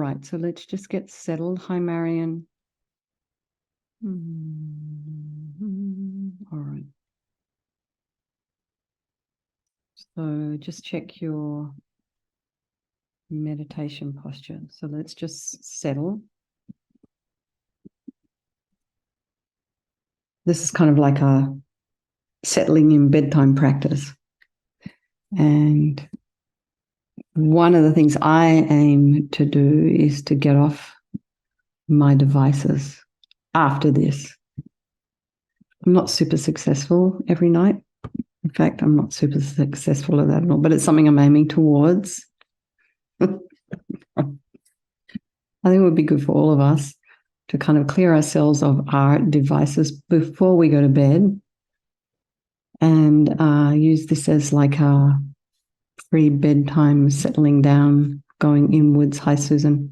right, so let's just get settled. Hi, Marion. All right. So just check your meditation posture. So let's just settle. This is kind of like a settling in bedtime practice. And one of the things I aim to do is to get off my devices after this. I'm not super successful every night. In fact, I'm not super successful at that at all, but it's something I'm aiming towards. I think it would be good for all of us to kind of clear ourselves of our devices before we go to bed and use this as like a free bedtime settling down, going inwards. Hi, Susan.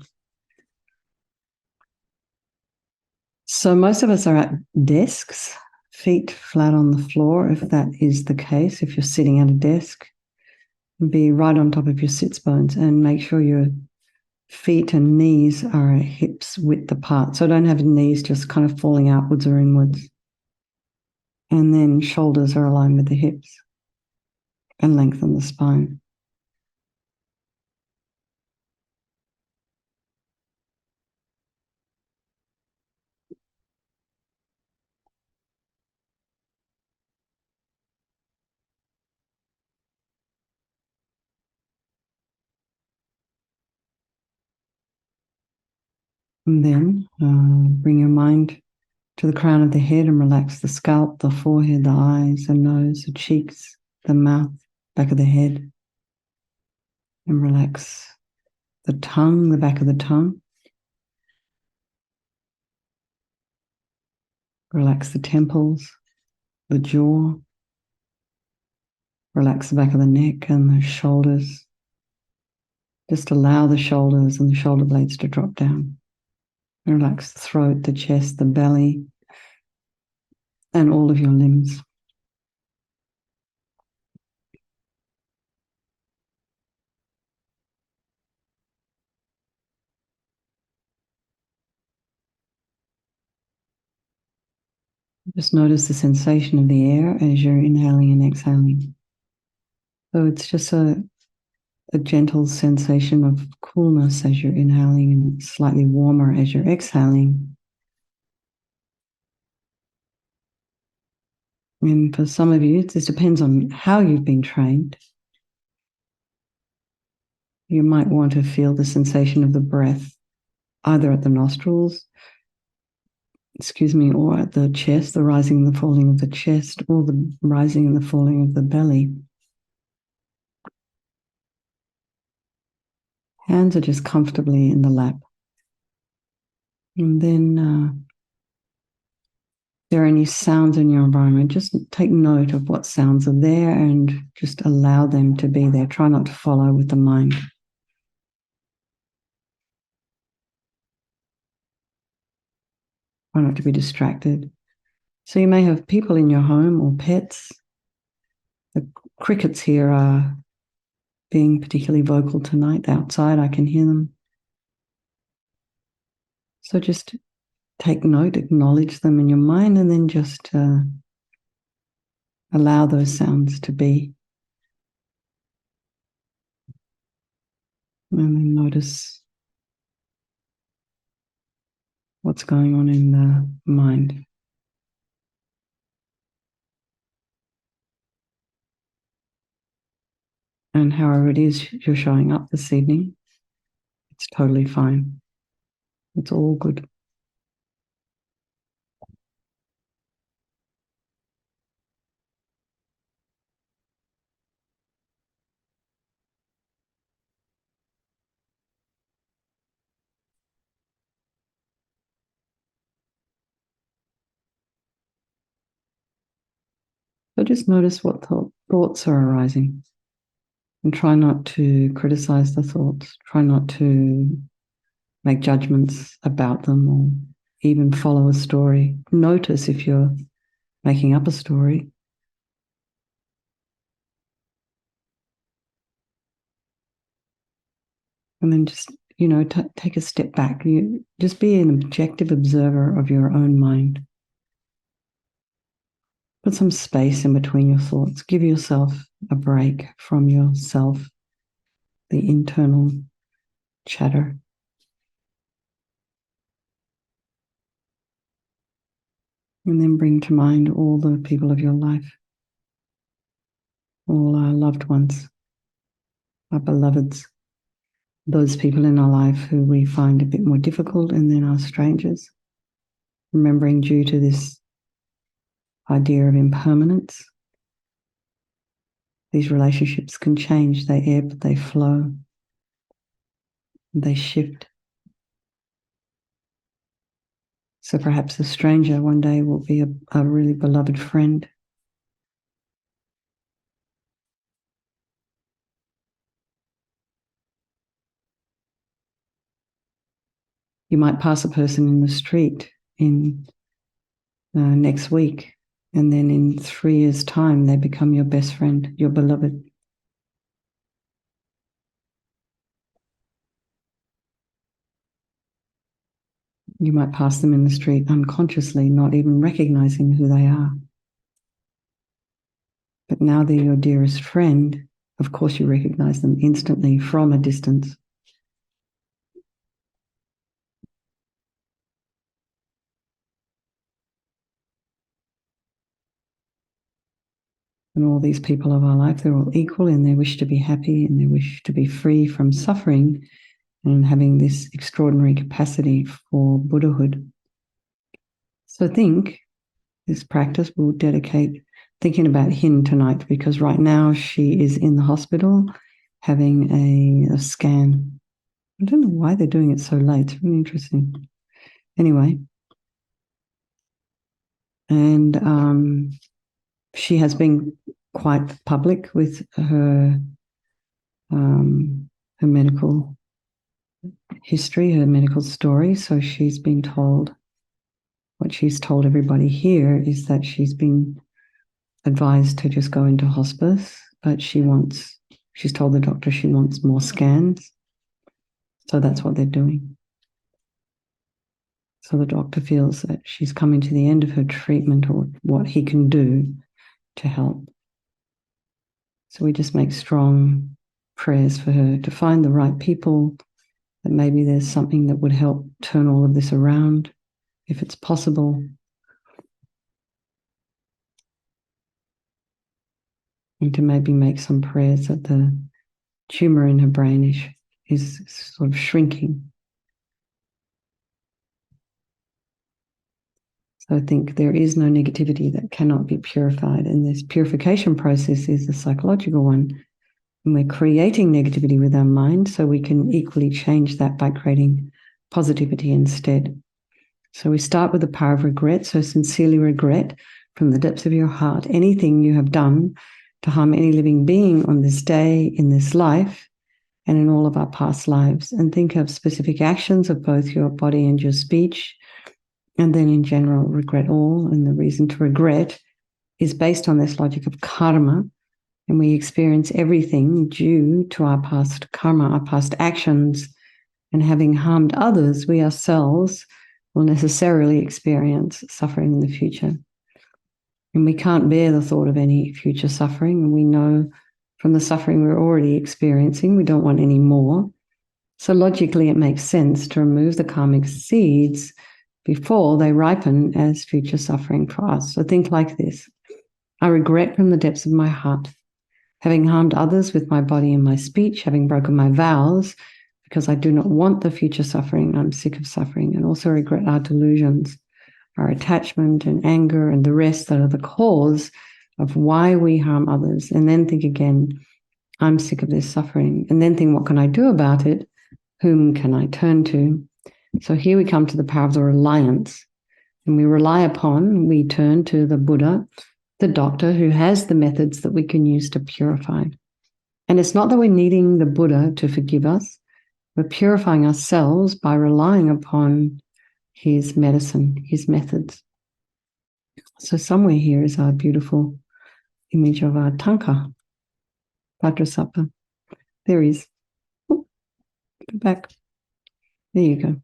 So most of us are at desks, feet flat on the floor, if that is the case. If you're sitting at a desk, be right on top of your sits bones and make sure your feet and knees are hips width apart. So don't have knees just kind of falling outwards or inwards. And then shoulders are aligned with the hips and lengthen the spine. And then bring your mind to the crown of the head and relax the scalp, the forehead, the eyes, the nose, the cheeks, the mouth, back of the head. And relax the tongue, the back of the tongue. Relax the temples, the jaw. Relax the back of the neck and the shoulders. Just allow the shoulders and the shoulder blades to drop down. Relax the throat, the chest, the belly, and all of your limbs. Just notice the sensation of the air as you're inhaling and exhaling. So it's just a gentle sensation of coolness as you're inhaling and slightly warmer as you're exhaling. And for some of you, this depends on how you've been trained. You might want to feel the sensation of the breath either at the nostrils, or at the chest, the rising and the falling of the chest, or the rising and the falling of the belly. Hands are just comfortably in the lap. And then if there are any sounds in your environment, just take note of what sounds are there and just allow them to be there. Try not to follow with the mind. Try not to be distracted. So you may have people in your home or pets. The crickets here are being particularly vocal tonight. Outside, I can hear them. So just take note, acknowledge them in your mind, and then just allow those sounds to be. And then notice what's going on in the mind. And however it is you're showing up this evening, it's totally fine. It's all good. So just notice what thoughts are arising and try not to criticize the thoughts. Try not to make judgments about them or even follow a story. Notice if you're making up a story. And then just take a step back. You just be an objective observer of your own mind. Put some space in between your thoughts. Give yourself a break from yourself, the internal chatter. And then bring to mind all the people of your life, all our loved ones, our beloveds, those people in our life who we find a bit more difficult, and then our strangers. Remembering, due to this idea of impermanence, these relationships can change. They ebb, they flow, they shift. So perhaps a stranger one day will be a really beloved friend. You might pass a person in the street in next week, and then in 3 years' time, they become your best friend, your beloved. You might pass them in the street unconsciously, not even recognizing who they are. But now they're your dearest friend, of course you recognize them instantly from a distance. And all these people of our life, they're all equal in their wish to be happy and their wish to be free from suffering and having this extraordinary capacity for Buddhahood. So think, this practice will dedicate thinking about Hin tonight, because right now she is in the hospital having a scan. I don't know why they're doing it so late. It's really interesting. Anyway, and she has been quite public with her medical history, her medical story. So she's been told, what she's told everybody here is that she's been advised to just go into hospice, but she's told the doctor she wants more scans. So that's what they're doing. So the doctor feels that she's coming to the end of her treatment, or what he can do to help. So we just make strong prayers for her to find the right people, that maybe there's something that would help turn all of this around, if it's possible. And to maybe make some prayers that the tumor in her brain is sort of shrinking. So I think there is no negativity that cannot be purified. And this purification process is a psychological one. And we're creating negativity with our mind, so we can equally change that by creating positivity instead. So we start with the power of regret. So sincerely regret from the depths of your heart anything you have done to harm any living being on this day, in this life, and in all of our past lives. And think of specific actions of both your body and your speech. And then in general, regret all. And the reason to regret is based on this logic of karma. And we experience everything due to our past karma, our past actions. And having harmed others, we ourselves will necessarily experience suffering in the future. And we can't bear the thought of any future suffering. And we know from the suffering we're already experiencing, we don't want any more. So logically, it makes sense to remove the karmic seeds before they ripen as future suffering for us. So think like this. I regret from the depths of my heart having harmed others with my body and my speech, having broken my vows, because I do not want the future suffering. I'm sick of suffering, and also regret our delusions, our attachment and anger and the rest that are the cause of why we harm others. And then think again, I'm sick of this suffering. And then think, what can I do about it? Whom can I turn to? So here we come to the power of the reliance. And we turn to the Buddha, the doctor, who has the methods that we can use to purify. And it's not that we're needing the Buddha to forgive us. We're purifying ourselves by relying upon his medicine, his methods. So somewhere here is our beautiful image of our tanka, Vajrasattva. There he is. Oh, go back. There you go.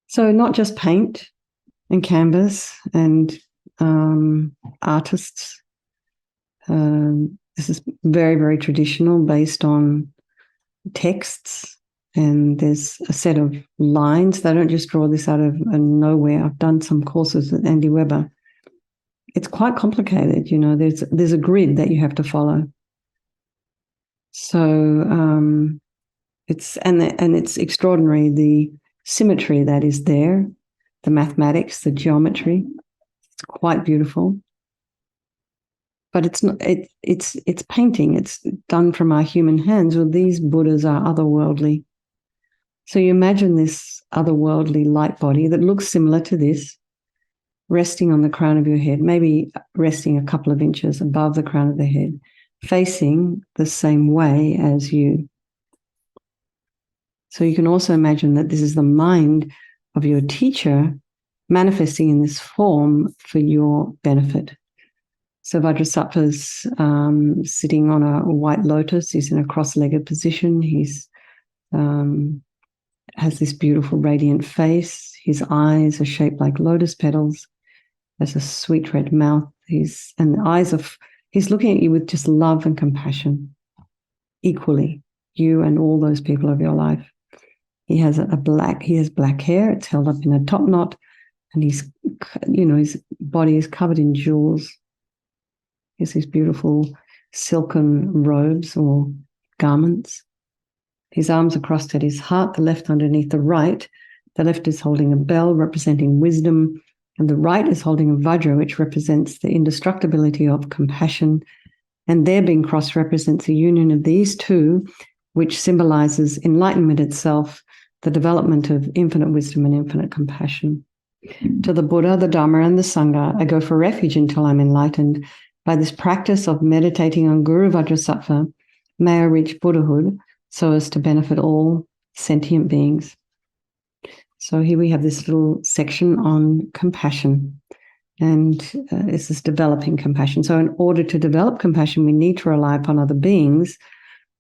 So not just paint and canvas and artists. This is very, very traditional, based on texts, and there's a set of lines. They don't just draw this out of nowhere. I've done some courses with Andy Weber. It's quite complicated, you know. There's a grid that you have to follow. So it's extraordinary, the symmetry that is there, the mathematics, the geometry. It's quite beautiful. But it's not. It's painting. It's done from our human hands. Well, these Buddhas are otherworldly. So you imagine this otherworldly light body that looks similar to this, resting on the crown of your head, maybe resting a couple of inches above the crown of the head, facing the same way as you. So you can also imagine that this is the mind of your teacher manifesting in this form for your benefit. So Vajrasattva's sitting on a white lotus. He's in a cross-legged position. He's has this beautiful radiant face. His eyes are shaped like lotus petals. Has a sweet red mouth. He's looking at you with just love and compassion, equally, you and all those people of your life. He has black hair. It's held up in a top knot, and his body is covered in jewels. He has these beautiful silken robes or garments. His arms are crossed at his heart, the left underneath the right. The left is holding a bell representing wisdom, and the right is holding a vajra, which represents the indestructibility of compassion. And their being crossed represents the union of these two, which symbolizes enlightenment itself, the development of infinite wisdom and infinite compassion. To the Buddha, the Dharma, and the Sangha, I go for refuge until I'm enlightened. By this practice of meditating on Guru Vajrasattva, may I reach Buddhahood so as to benefit all sentient beings. So here we have this little section on compassion, and this is developing compassion. So in order to develop compassion, we need to rely upon other beings,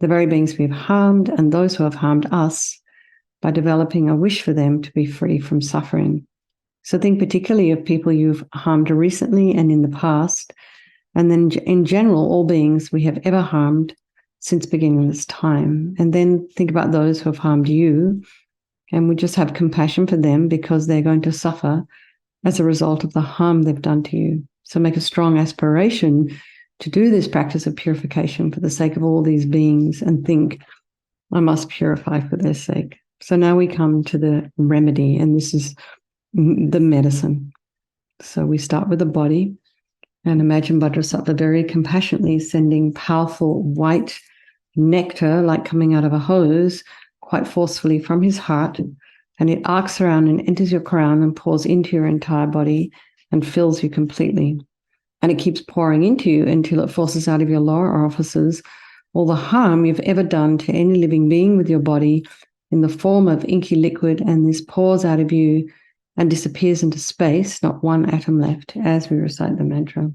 the very beings we have harmed and those who have harmed us, by developing a wish for them to be free from suffering. So think particularly of people you've harmed recently and in the past, and then in general, all beings we have ever harmed since beginning this time. And then think about those who have harmed you, and we just have compassion for them because they're going to suffer as a result of the harm they've done to you. So make a strong aspiration to do this practice of purification for the sake of all these beings, and think, I must purify for their sake. So now we come to the remedy, and this is the medicine. So we start with the body, and imagine Vajrasattva very compassionately sending powerful white nectar, like coming out of a hose, quite forcefully from his heart, and it arcs around and enters your crown and pours into your entire body and fills you completely. And it keeps pouring into you until it forces out of your lower orifices all the harm you've ever done to any living being with your body in the form of inky liquid, and this pours out of you and disappears into space, not one atom left, as we recite the mantra.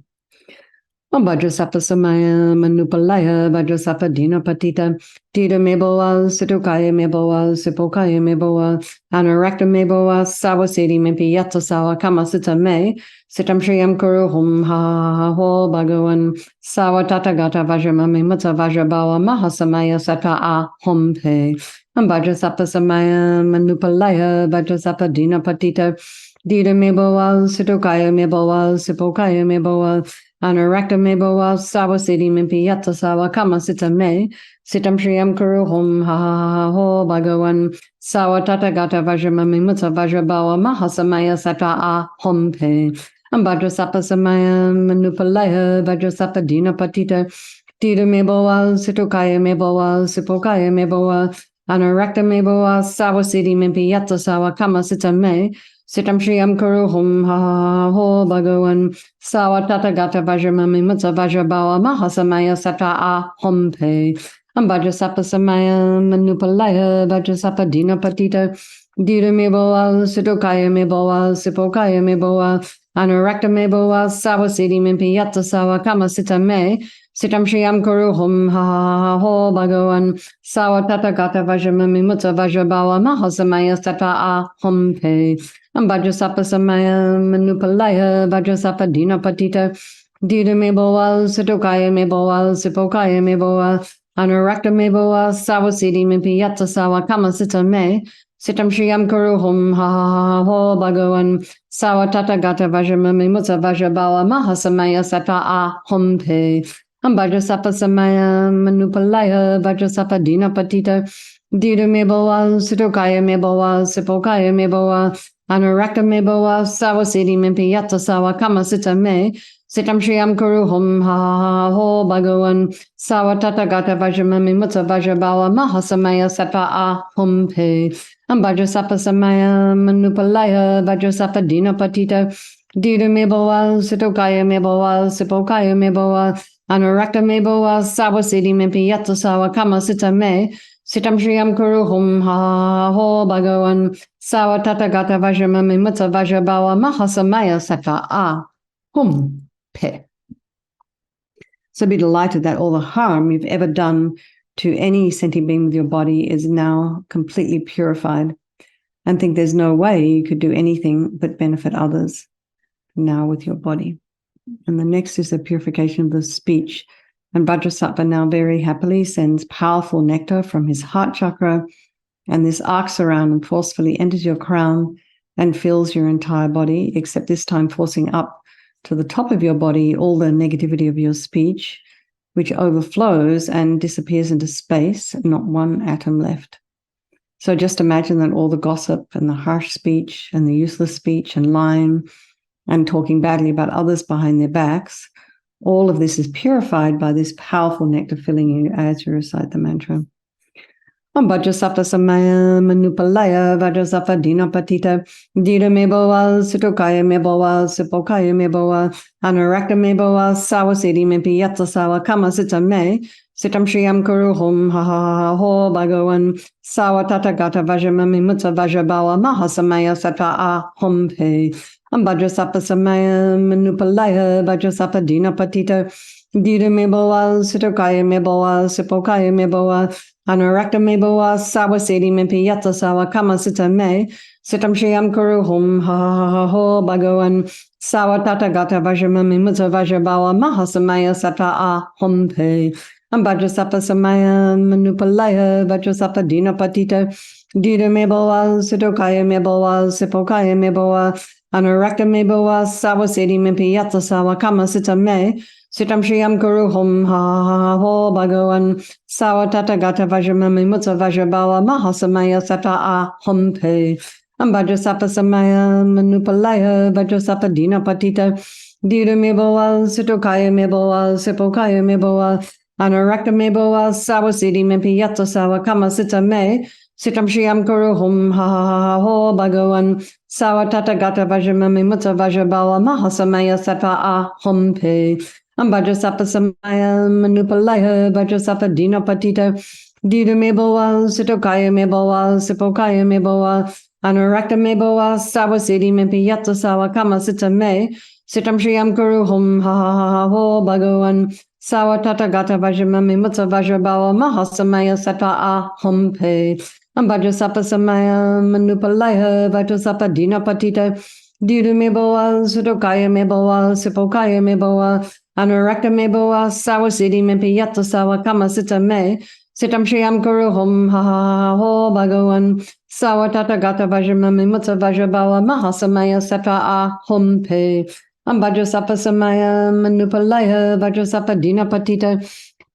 Om Vajrasattva Samaya Manupalaya Vajrasattva Dina Patita Dita Meboa Situkaya Meboa Sipokaya Meboa Anarakta Meboa Sawasedi Mepi Yatsa Sawa Kamasita Me Sitam Shriyam Kuru Hum Ha Ho Bhagavan Sawa Tatagata Vajramami Mata Vajrabawa Mahasamaya Sata A Hum Pe Om Vajrasattva Samaya Manupalaya Vajrasattva Dina Patita Dita Meboa Situkaya Meboa Sipokaya Meboa Anarakta Meboa Sawasedi Mimpi Yatsa Sawa Kamasita Me Sitam Shriyam Kuru Hum Ha Ho Bhagavan Sawa Tatagata Vajramami Mata Vajrabawa Mahasamaya Sata A Hum Pe Om Vajrasattva Samaya Manupalaya Vajrasattva Dina Patita Dita Meboa Situkaya Meboa Sipokaya Meboa Anarakta Meboa Sawasedi Mimpi Yatsa Sawa Kamasita Me Sitam Shriyam Kuru Hum Ha Ho Bhagavan Sawa Tatagata Vajramami Mata Vajrabawa Mahasamaya Sata A Hum Pe Om Vajrasattva Samaya Manupalaya Vajrasattva Dina Patita Dita Meboa Situkaya Meboa Sipokaya Meboa Anurakta me bova sawa siddhi mimpi yatta sawa kama sita me. Sitam Shriyam Kuru Hum Ha Ha Ha Ho Bhagavan Sawa Tata Gata Vajramami Mutta Vajrabawa Mahasamaya Sattva A Hum Pe Vajrasapa Samaya Manupalaya Vajrasapa Dina Patita Dida Me Boal Sitokaya Me Boal Sipokaya Me Boal Anurakta Me Boal Sawa Siddhi Mimpi Yatta Sawa Kama Sita Me Sitam Shriyam Kuru Hum Ha Ha Ha Ho Bhagavan Sawa Tata Gata Vajramami Mutta Vajrabawa Mahasamaya Sattva A Hum Pe Vajrasapa Samaya Manupalaya Vajrasapa Dina Patita Dida Meboa Sitokaya Meboa Sipokaya Meboa Anurakta Meboa Sawa Siddhi Mimpi Yatta Sawa Kama Sita Me Sitam Shriyam Kuru Hum Ha Ha Ho Bhagavan Sawa Tata Gata Vajramami Mutta Vajrabawa Mahasamaya Sattva A Hum Pe Vajrasapa Samaya Manupalaya Vajrasapa Dina Patita Dida Meboa Sitokaya Meboa Sipokaya Meboa Anurakta me boa sawa siddhi mimpi yatta sawa kama sita me sitam shriyam kuru hum ha ha ho bhagavan sawa tata gata vajramami mutta vajrabawa mahasamaya sattva a hum pe. So be delighted that all the harm you've ever done to any sentient being with your body is now completely purified, and think there's no way you could do anything but benefit others now with your body. And the next is the purification of the speech. And Vajrasattva now very happily sends powerful nectar from his heart chakra, and this arcs around and forcefully enters your crown and fills your entire body, except this time forcing up to the top of your body all the negativity of your speech, which overflows and disappears into space, not one atom left. So just imagine that all the gossip and the harsh speech and the useless speech and lying and talking badly about others behind their backs, all of this is purified by this powerful nectar filling you as you recite the mantra. Vajrasapa Samaya Manupalaya Vajrasapa Dina Patita Dida Meboa Sitokaya Meboa Sipokaya Meboa Anurakta Meboa Sawa Siddhi Mimpi Yatta Sawa Kama Sita Me Sitam Shriyam Kuru Hum Ha Ha Ha Ho Bhagavan Sawa Tata Gata Vajramami Mutta Vajrabawa Mahasamaya Sattva A Hum Pe Vajrasapa Samaya Manupalaya Vajrasapa Dina Patita Dida Meboa Sitokaya Meboa Sipokaya Meboa Anurakta Meboa Sawa Siddhi Mimpi Yatta Sawa Kama Sita Me Sitam Shriyam Kuru Hum Ha Ha Ha Ho Bhagavan Sawa Tata Gata Vajramami Mutta Vajrabawa Mahasamaya Sattva A Hum Pe Vajrasapa Samaya Manupalaya Vajrasapa Dina Patita Dida Meboa Sitokaya Meboa Sipokaya Meboa Anurakta Meboa Sawa Siddhi Mimpi Yatta Sawa Kama Sita Me Sitam Shriyam Kuru Hum Ha Ha Ha Ho Bhagavan Sawa Tata Gata Vajramami Mutta Vajrabawa Mahasamaya Sattva A Hum Pe Vajrasapa Samaya Manupalaya Vajrasapa Dina Patita Dida Meboa Sitokaya Meboa Sipokaya Meboa Anurakta Meboa Sawa Siddhi Mimpi Yatta Sawa Kama Sita Me Sitam Shriyam Kuru Hum Ha Ha Ha Ho Bhagavan Sawa Tata Gata Vajramami Mutta Vajrabawa Mahasamaya Sattva A Hum Pe Vajrasapa Samaya Manupalaya Vajrasapa Dina Patita Dida Meboa Sitokaya Meboa Sipokaya Meboa Anurakta Meboa Sawa Siddhi Mimpi Yatta Sawa Kama Sita Me Sitam Shriyam Kuru Hum Ha Ha Ha Ho Bhagavan Sawa Tata Gata Vajramami Mutta Vajrabawa Mahasamaya Sattva A Hum Pe Vajrasapa Samaya Manupalaya Vajrasapa Dina Patita Dida Meboa Sitokaya Meboa Sipokaya Meboa Anurakta Meboa Sawa Siddhi Mimpi Yatta Sawa Kama Sita Me Sitam Shriyam Kuru Hum Ha Ha Ha Ho Bhagavan Sawa Tata Gata Vajramami Mutta Vajrabawa Mahasamaya Sattva A Hum Pe Vajrasapa Samaya Manupalaya Vajrasapa Dina Patita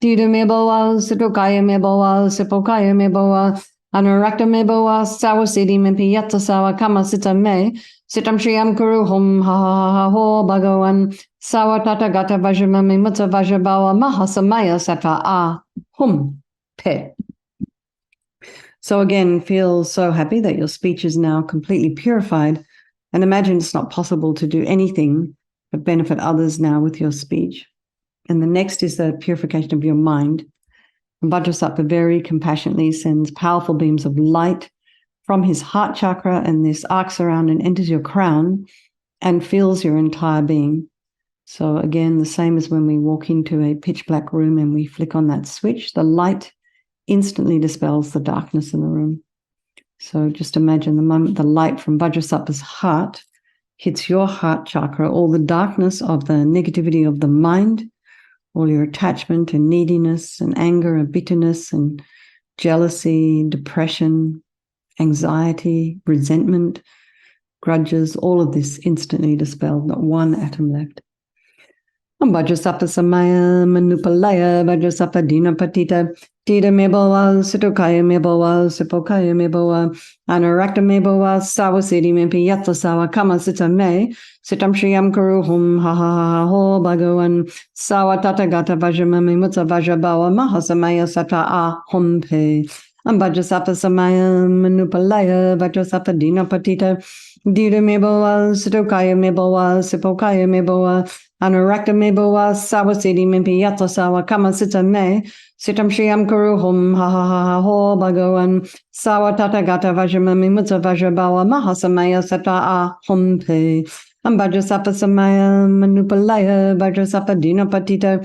Dida Meboa Sitokaya Meboa Sipokaya Meboa Anurakta Meboa Sawa Siddhi Mimpi Yatta Sawa Kama Sita Me Sitam Shriyam Kuru Hum Ha Ha Ha Ho Bhagavan Sawa Tata Gata Vajramami Mutta Vajrabawa Mahasamaya Sattva A Hum Pe. So again, feel so happy that your speech is now completely purified, and imagine it's not possible to do anything but benefit others now with your speech. And the next is the purification of your mind. And Vajrasattva very compassionately sends powerful beams of light from his heart chakra, and this arcs around and enters your crown and fills your entire being. So again, the same as when we walk into a pitch black room and we flick on that switch, the light instantly dispels the darkness in the room. So just imagine the moment the light from Vajrasattva's heart hits your heart chakra, all the darkness of the negativity of the mind, all your attachment and neediness and anger and bitterness and jealousy, depression, anxiety, resentment, grudges, all of this instantly dispelled, not one atom left. Vajrasattva samaya manupalaya Vajrasattva dina patita tita mebowa sitokaya mebowa sipokaya mebowa anarakta mebowa sawasiti mempi yatsa sawa kama sita me sitam shriyam karuhum ha ha ha ho bhagavan sawa tata gata vajramami mutsa vajrabawa mahasamaya sata a humpe Vajrasattva samaya manupalaya Vajrasattva dina patita tita mebowa sitokaya mebowa sipokaya mebowa Anurakta mebowa sawasiti mimpi yatsa sawa kama sita me sitam shriyam karuhum ha ha ha ha ho bhagavan sawa tata gata vajramami mutsa vajrabawa mahasamaya sata a humpe Vajrasattva samaya manupalaya Vajrasattva dina patita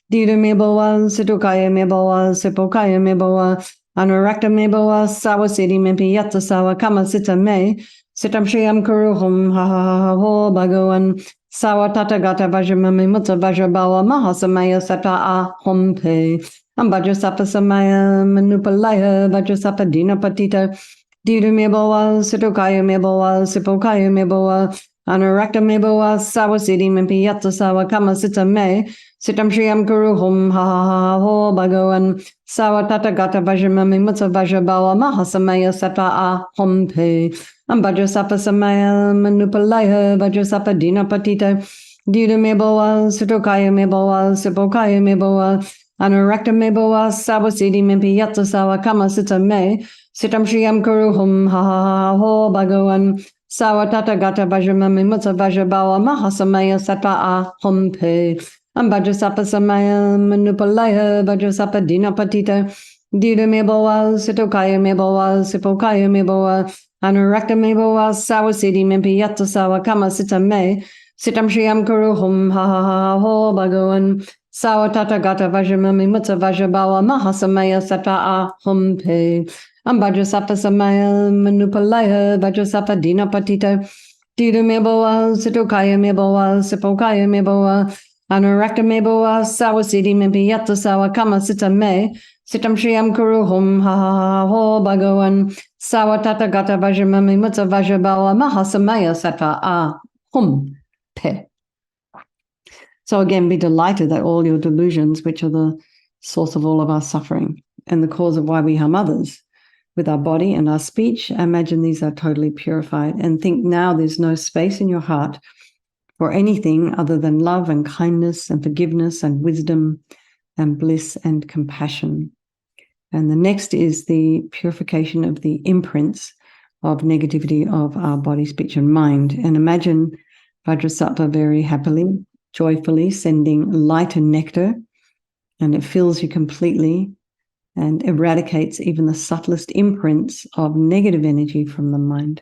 dita mebowa situkaya mebowa sipokaya mebowa Anurakta mebowa sawasiti mimpi yatsa sawa kama sita me sitam shriyam karuhum ha ha ha ha ho bhagavan Sawa tata gata vajramami mutsa vajrabawa mahasamaya sata a humpe Vajrasattva samaya manupalaya Vajrasattva dina patita dita mebowa situkaya mebowa sipokaya mebowa Anurakta mebowa sawasiti mimpi yatsa sawa kama sita me sitam shriyam karuhum ha ha ha ho bhagavan sawa tata gata vajramami mutsa vajrabawa mahasamaya sata a humpe Vajrasattva samaya manupalaya Vajrasattva dina patita dita mebowa sitokaya mebowa sipokaya mebowa Anurakta mebowa sawasiti mimpi yatsa sawa kama sita me sitam shriyam karuhum ha ha ha ho bhagavan sawa tata gata vajramami mutsa vajrabawa mahasamaya sata a humpe Vajrasattva samaya manupalaya Vajrasattva dina patita dita mebowa sitokaya mebowa sipokaya mebowa Anurakta mebowa sawasiti mimpi yatsa sawa kama sita me sitam shriyam karuhum ha ha ha ho bhagavan sawa tata gata vajramami mutsa vajrabawa mahasamaya sata a humpe Vajrasattva samaya manupalaya Vajrasattva dina patita dita mebowa sitokaya mebowa sipokaya mebowa Anurakta mebowa sawasiti mimpi yatsa sawa kama sita me sitam shriyam karuhum ha ha ha ho bhagavan sawa tata gata vajramami mutsa vajrabawa mahasamaya sata a humpe. So again, be delighted that all your delusions, which are the source of all of our suffering and the cause of why we harm others with our body and our speech, imagine these are totally purified, and think now there's no space in your heart for anything other than love and kindness and forgiveness and wisdom and bliss and compassion. And the next is the purification of the imprints of negativity of our body, speech, and mind. And imagine Vajrasattva very happily, joyfully sending light and nectar, and it fills you completely and eradicates even the subtlest imprints of negative energy from the mind.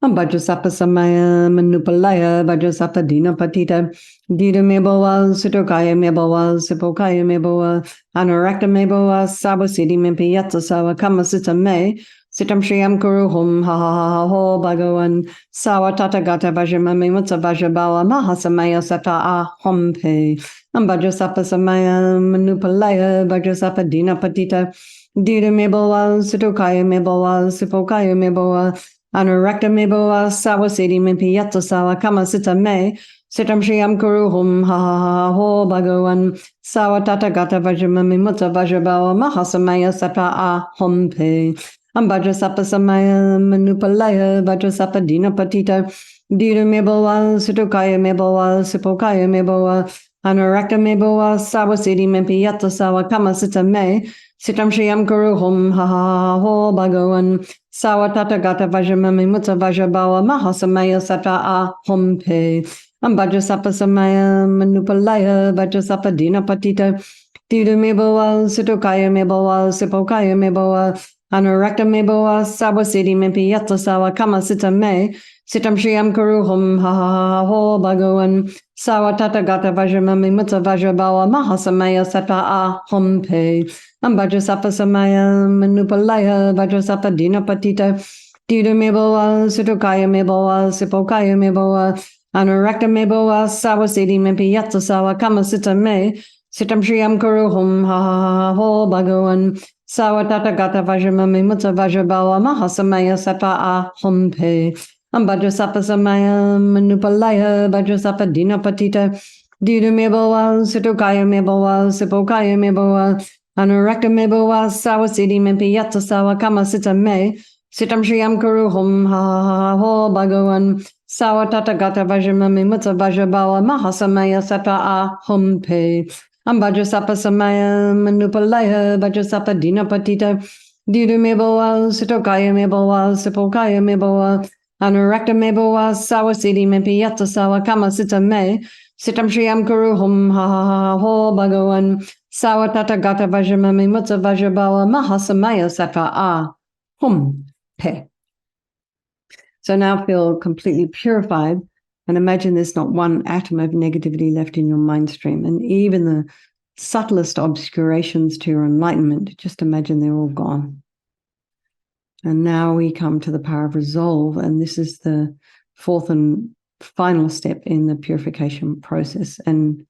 Vajrasattva samaya manupalaya Vajrasattva dina patita dita mebowa sitokaya mebowa sipokaya mebowa Anurakta mebowa sawasiti mimpi yatsa sawa kama sita me sitam shriyam karuhum ha ha ha ho bhagavan sawa tata gata vajramami mutsa vajrabawa mahasamaya sata a humpe Vajrasattva samaya manupalaya Vajrasattva dina patita dita mebowa sitokaya mebowa sipokaya mebowa Anurakta mebowa sawasiti mimpi yatsa sawa kama sita me sitam shriyam karuhum ha ha ha ho bhagavan sawa tata gata vajramami mutsa vajrabawa mahasamaya sata a humpe Vajrasattva samaya manupalaya Vajrasattva dina patita dita mebowa sitokaya mebowa sipokaya mebowa Anurakta mebowa sawasiti mimpi yatsa sawa kama sita me sitam shriyam karuhum ha ha ha ho bhagavan sawa tata gata vajramami mutsa vajrabawa mahasamaya sata a humpe Vajrasattva samaya manupalaya Vajrasattva dina patita dita mebowa sitokaya mebowa sipokaya mebowa Anurakta mebowa sawasiti mimpi yatsa sawa kama sita me Sitam Shriyam Kuru Hum Ha Ha Ha Ho Bhagavan Sawatata Gata Vajramami Mutta Vajrabawa Mahasamaya Sata A Hum Pe Ambajasapa Samaya Manupalaya Vajrasapa Dinapatita Dida Meboa Sutukaya Meboa Sipokaya Meboa Anurakta Meboa Sawasidi Mempi Yatsa Sawa Kama Sita Me Sitam Shriyam Kuru Hum Ha Ha Ha Ho Bhagavan Sawatata Gata Vajramami Mutta Vajrabawa Mahasamaya Sata A Hum Pe Ambajasapa Samaya Manupalaya Vajrasapa Dinapatita Dida Meboa Sutukaya Meboa Sipokaya Meboa Anurakta Meboa Sawasidi Mempi Yatsa Sawa Kama Sita Me Sitam Shriyam Kuru Hum Ha Ha Ho Bhagavan Sawatata Gata Vajramami Mutta Vajrabawa Mahasamaya Sata A Hum Pe Ambajasapa Samaya Manupalaya Vajrasapa Dinapatita Dida Meboa Sutokaya Meboa Sipokaya Meboa Anurakta Meboa Sawasidi Mempi Yatsa Sawa Kama Sita Me Sitam Shriyam Kuru Hum Ha Ha Ho Bhagavan Sawatata Gata Vajramami Mutta Vajrabawa Mahasamaya Sata A Hum Pe. So now feel completely purified and imagine there's not one atom of negativity left in your mind stream. And even the subtlest obscurations to your enlightenment, just imagine they're all gone. And now we come to the power of resolve. And this is the fourth and final step in the purification process. And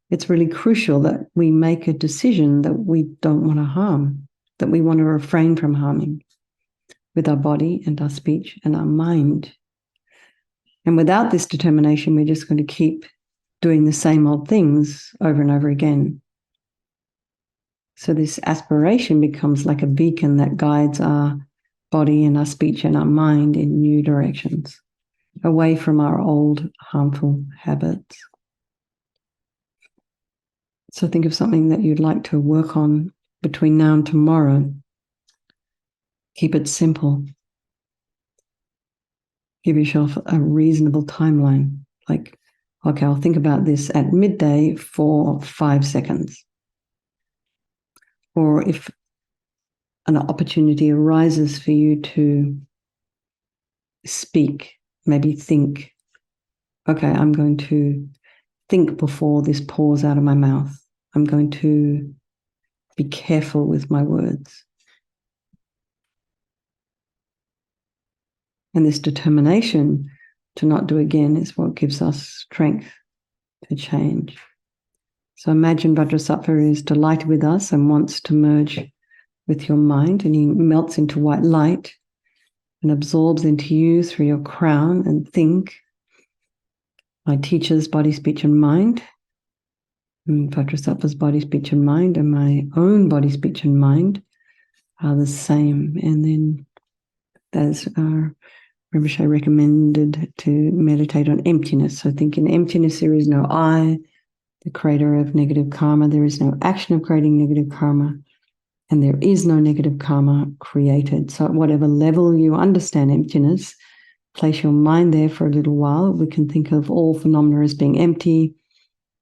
it's really crucial that we make a decision that we don't want to harm, that we want to refrain from harming with our body and our speech and our mind. And without this determination, we're just going to keep doing the same old things over and over again. So this aspiration becomes like a beacon that guides our body and our speech and our mind in new directions, away from our old harmful habits. So think of something that you'd like to work on between now and tomorrow. Keep it simple. Give yourself a reasonable timeline. Like, okay, I'll think about this at midday for 5 seconds. Or if an opportunity arises for you to speak, maybe think, okay, I'm going to think before this pours out of my mouth. I'm going to be careful with my words. And this determination to not do again is what gives us strength to change. So imagine Vajrasattva is delighted with us and wants to merge with your mind, and he melts into white light and absorbs into you through your crown and think, my teacher's body, speech, and mind, and Vajrasattva's body, speech, and mind, and my own body, speech, and mind are the same. And then as Rinpoche recommended to meditate on emptiness. So think in emptiness, there is no I, the creator of negative karma. There is no action of creating negative karma. And there is no negative karma created. So at whatever level you understand emptiness, place your mind there for a little while. We can think of all phenomena as being empty.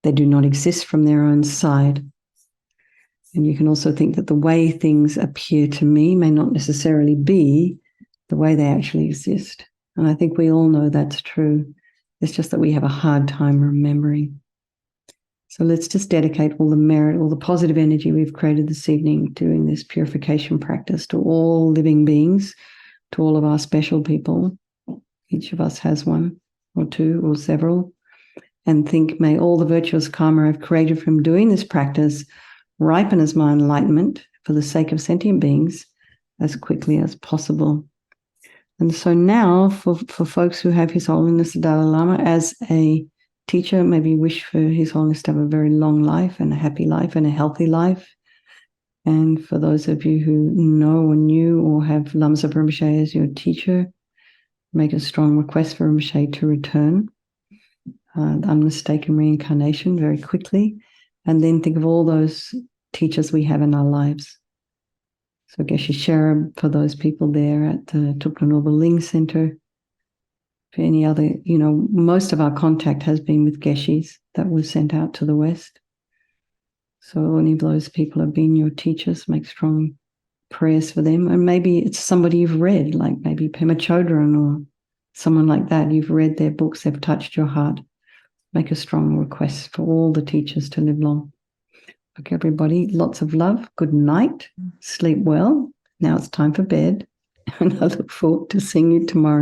They do not exist from their own side. And you can also think that the way things appear to me may not necessarily be the way they actually exist. And I think we all know that's true. It's just that we have a hard time remembering. So let's just dedicate all the merit, all the positive energy we've created this evening doing this purification practice to all living beings, to all of our special people. Each of us has one or two or several. And think, may all the virtuous karma I've created from doing this practice ripen as my enlightenment for the sake of sentient beings as quickly as possible. And so now, for folks who have His Holiness the Dalai Lama as a teacher, maybe wish for His Holiness to have a very long life and a happy life and a healthy life. And for those of you who know or knew or have Lamsa Rinpoche as your teacher, make a strong request for Rinpoche to return, the unmistaken reincarnation very quickly. And then think of all those teachers we have in our lives. So Geshe Sherab for those people there at the Tukla Ling Center. For any other, most of our contact has been with Geshes that were sent out to the West. So any of those people have been your teachers, make strong prayers for them. And maybe it's somebody you've read, like maybe Pema Chodron or someone like that, you've read their books, they've touched your heart. Make a strong request for all the teachers to live long. Okay, everybody, lots of love. Good night. Sleep well. Now it's time for bed. And I look forward to seeing you tomorrow.